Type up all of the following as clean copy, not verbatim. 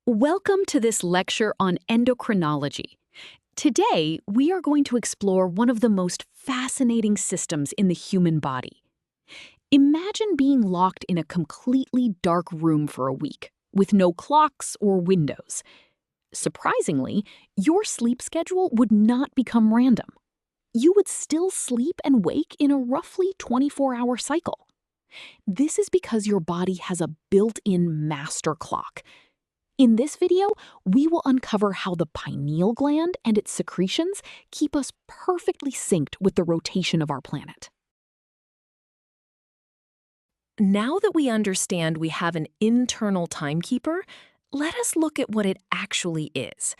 Welcome to this lecture on endocrinology. Today, we are going to explore one of the most fascinating systems in the human body. Imagine being locked in a completely dark room for a week, with no clocks or windows. Surprisingly, your sleep schedule would not become random. You would still sleep and wake in a roughly 24-hour cycle. This is because your body has a built-in master clock. In this video, we will uncover how the pineal gland and its secretions keep us perfectly synced with the rotation of our planet. Now that we understand we have an internal timekeeper, let us look at what it actually is.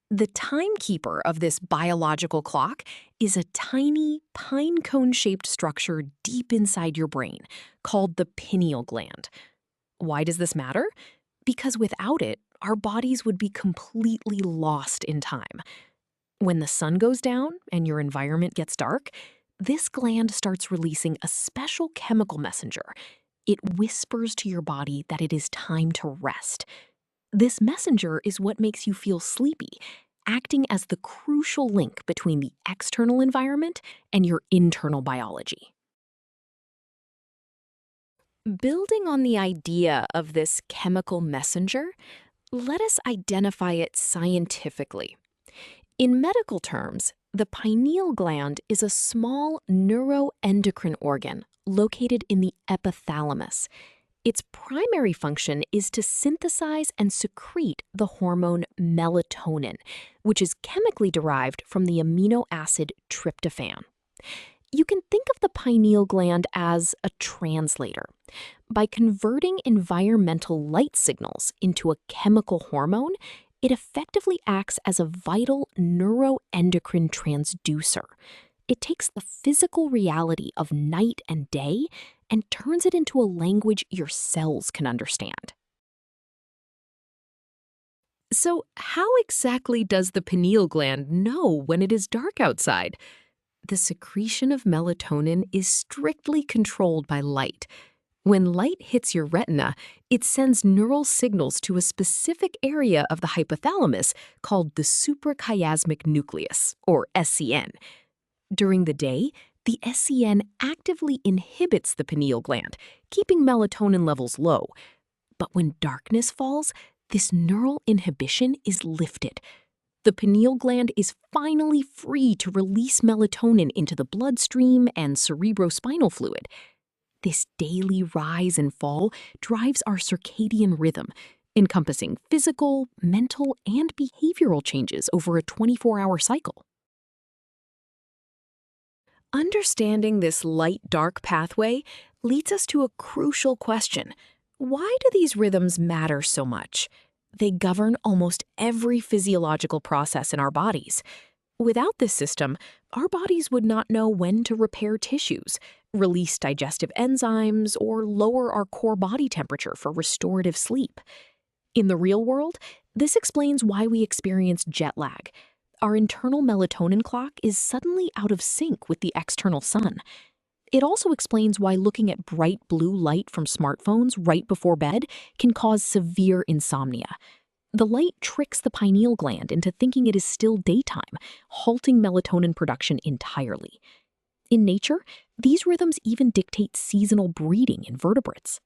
The timekeeper of this biological clock is a tiny, pine cone-shaped structure deep inside your brain, called the pineal gland. Why does this matter? Because without it, our bodies would be completely lost in time. When the sun goes down and your environment gets dark, this gland starts releasing a special chemical messenger. It whispers to your body that it is time to rest. This messenger is what makes you feel sleepy, acting as the crucial link between the external environment and your internal biology. Building on the idea of this chemical messenger, let us identify it scientifically. In medical terms, the pineal gland is a small neuroendocrine organ located in the epithalamus. Its primary function is to synthesize and secrete the hormone melatonin, which is chemically derived from the amino acid tryptophan. You can think of the pineal gland as a translator. By converting environmental light signals into a chemical hormone, it effectively acts as a vital neuroendocrine transducer. It takes the physical reality of night and day and turns it into a language your cells can understand. So, how exactly does the pineal gland know when it is dark outside? The secretion of melatonin is strictly controlled by light. When light hits your retina, it sends neural signals to a specific area of the hypothalamus called the suprachiasmatic nucleus, or SCN. During the day, the SCN actively inhibits the pineal gland, keeping melatonin levels low. But when darkness falls, this neural inhibition is lifted. The pineal gland is finally free to release melatonin into the bloodstream and cerebrospinal fluid. This daily rise and fall drives our circadian rhythm, encompassing physical, mental, and behavioral changes over a 24-hour cycle. Understanding this light-dark pathway leads us to a crucial question. Why do these rhythms matter so much? They govern almost every physiological process in our bodies. Without this system, our bodies would not know when to repair tissues, release digestive enzymes, or lower our core body temperature for restorative sleep. In the real world, this explains why we experience jet lag. Our internal melatonin clock is suddenly out of sync with the external sun. It also explains why looking at bright blue light from smartphones right before bed can cause severe insomnia. The light tricks the pineal gland into thinking it is still daytime, halting melatonin production entirely. In nature, these rhythms even dictate seasonal breeding in vertebrates.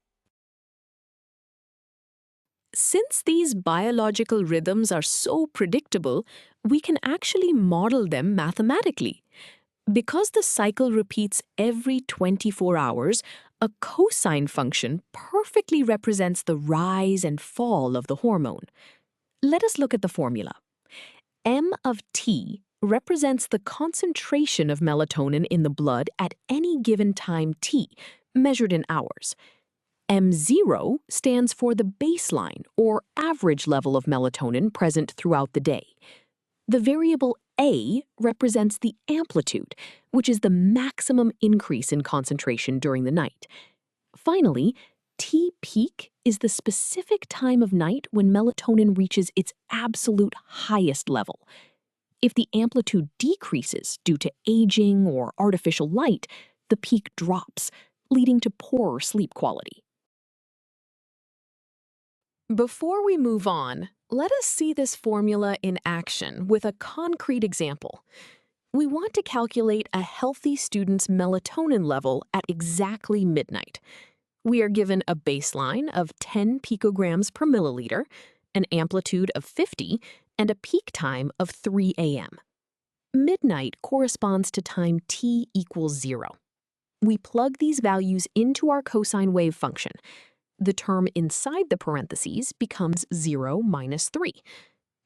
Since these biological rhythms are so predictable, we can actually model them mathematically. Because the cycle repeats every 24 hours, a cosine function perfectly represents the rise and fall of the hormone. Let us look at the formula. M of T represents the concentration of melatonin in the blood at any given time t, measured in hours. M0 stands for the baseline or average level of melatonin present throughout the day. The variable A represents the amplitude, which is the maximum increase in concentration during the night. Finally, T peak is the specific time of night when melatonin reaches its absolute highest level. If the amplitude decreases due to aging or artificial light, the peak drops, leading to poorer sleep quality. Before we move on, let us see this formula in action with a concrete example. We want to calculate a healthy student's melatonin level at exactly midnight. We are given a baseline of 10 picograms per milliliter, an amplitude of 50, and a peak time of 3 a.m. Midnight corresponds to time t equals 0. We plug these values into our cosine wave function. The term inside the parentheses becomes 0 minus 3.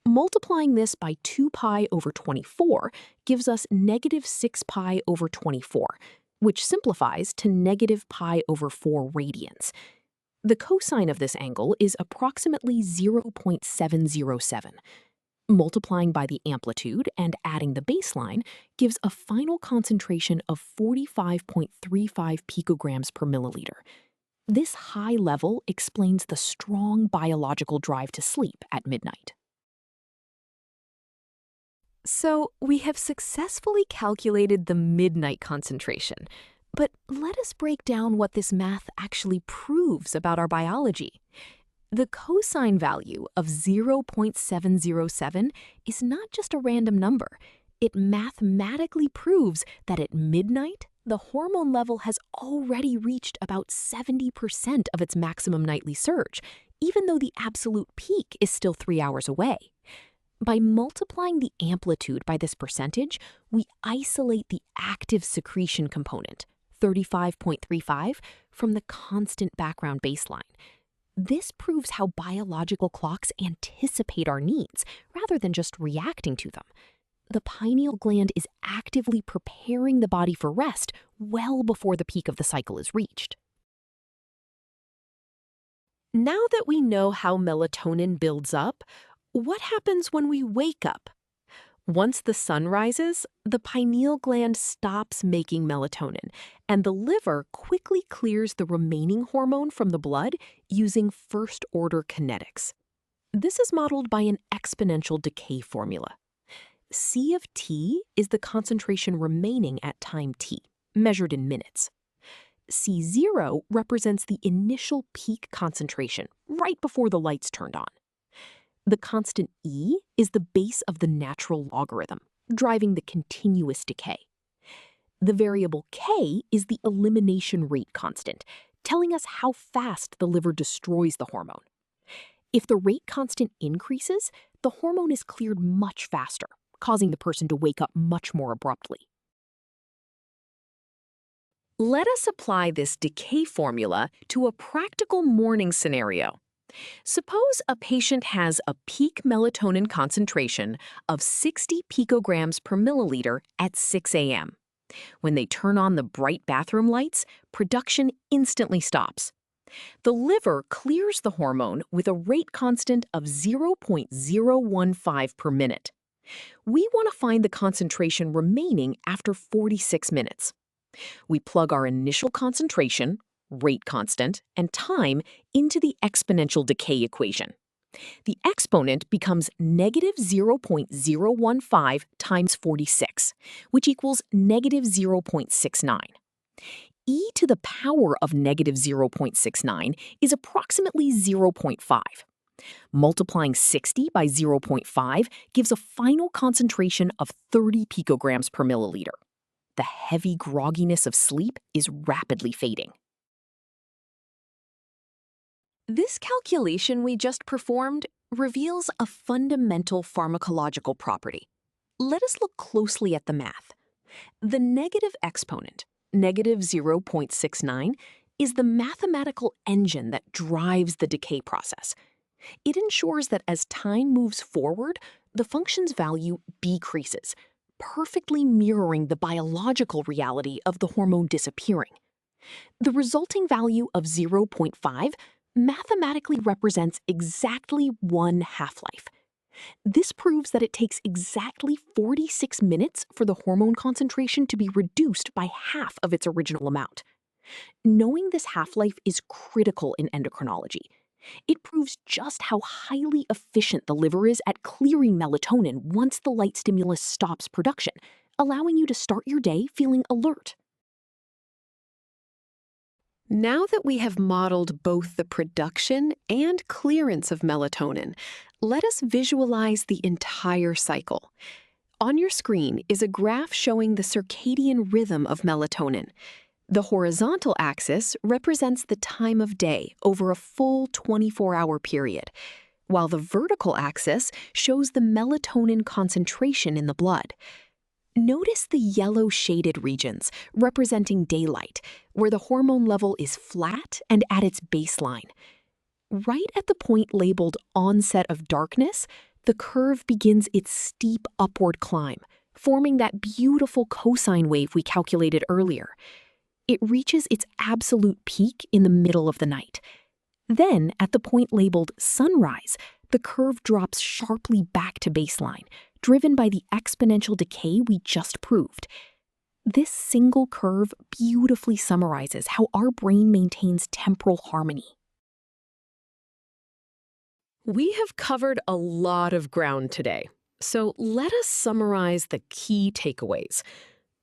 Multiplying this by 2 pi over 24 gives us negative 6 pi over 24, which simplifies to negative pi over 4 radians. The cosine of this angle is approximately 0.707. Multiplying by the amplitude and adding the baseline gives a final concentration of 45.35 picograms per milliliter. This high level explains the strong biological drive to sleep at midnight. So, we have successfully calculated the midnight concentration, but let us break down what this math actually proves about our biology. The cosine value of 0.707 is not just a random number. It mathematically proves that at midnight, the hormone level has already reached about 70% of its maximum nightly surge, even though the absolute peak is still 3 hours away. By multiplying the amplitude by this percentage, we isolate the active secretion component, 35.35, from the constant background baseline. This proves how biological clocks anticipate our needs rather than just reacting to them. The pineal gland is actively preparing the body for rest well before the peak of the cycle is reached. Now that we know how melatonin builds up, what happens when we wake up? Once the sun rises, the pineal gland stops making melatonin, and the liver quickly clears the remaining hormone from the blood using first-order kinetics. This is modeled by an exponential decay formula. C of t is the concentration remaining at time t, measured in minutes. C0 represents the initial peak concentration, right before the lights turned on. The constant E is the base of the natural logarithm, driving the continuous decay. The variable K is the elimination rate constant, telling us how fast the liver destroys the hormone. If the rate constant increases, the hormone is cleared much faster, causing the person to wake up much more abruptly. Let us apply this decay formula to a practical morning scenario. Suppose a patient has a peak melatonin concentration of 60 picograms per milliliter at 6 a.m. When they turn on the bright bathroom lights, production instantly stops. The liver clears the hormone with a rate constant of 0.015 per minute. We want to find the concentration remaining after 46 minutes. We plug our initial concentration, rate constant, and time into the exponential decay equation. The exponent becomes negative 0.015 times 46, which equals negative 0.69. E to the power of negative 0.69 is approximately 0.5. Multiplying 60 by 0.5 gives a final concentration of 30 picograms per milliliter. The heavy grogginess of sleep is rapidly fading. This calculation we just performed reveals a fundamental pharmacological property. Let us look closely at the math. The negative exponent, negative 0.69, is the mathematical engine that drives the decay process. It ensures that as time moves forward, the function's value decreases, perfectly mirroring the biological reality of the hormone disappearing. The resulting value of 0.5 mathematically represents exactly one half-life. This proves that it takes exactly 46 minutes for the hormone concentration to be reduced by half of its original amount. Knowing this half-life is critical in endocrinology. It proves just how highly efficient the liver is at clearing melatonin once the light stimulus stops production, allowing you to start your day feeling alert. Now that we have modeled both the production and clearance of melatonin, let us visualize the entire cycle. On your screen is a graph showing the circadian rhythm of melatonin. The horizontal axis represents the time of day over a full 24-hour period, while the vertical axis shows the melatonin concentration in the blood. Notice the yellow shaded regions representing daylight, where the hormone level is flat and at its baseline. Right at the point labeled onset of darkness, the curve begins its steep upward climb, forming that beautiful cosine wave we calculated earlier. It reaches its absolute peak in the middle of the night. Then, at the point labeled sunrise, the curve drops sharply back to baseline, driven by the exponential decay we just proved. This single curve beautifully summarizes how our brain maintains temporal harmony. We have covered a lot of ground today, so let us summarize the key takeaways.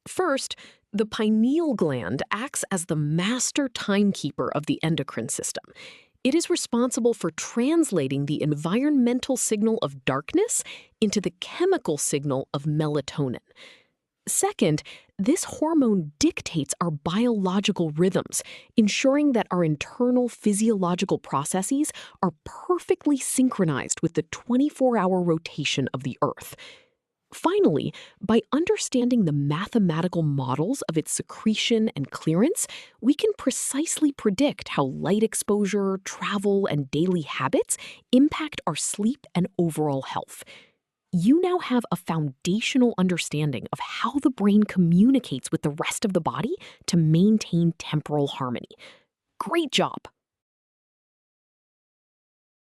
First, the pineal gland acts as the master timekeeper of the endocrine system. It is responsible for translating the environmental signal of darkness into the chemical signal of melatonin. Second, this hormone dictates our biological rhythms, ensuring that our internal physiological processes are perfectly synchronized with the 24-hour rotation of the Earth. Finally, by understanding the mathematical models of its secretion and clearance, we can precisely predict how light exposure, travel, and daily habits impact our sleep and overall health. You now have a foundational understanding of how the brain communicates with the rest of the body to maintain temporal harmony. Great job!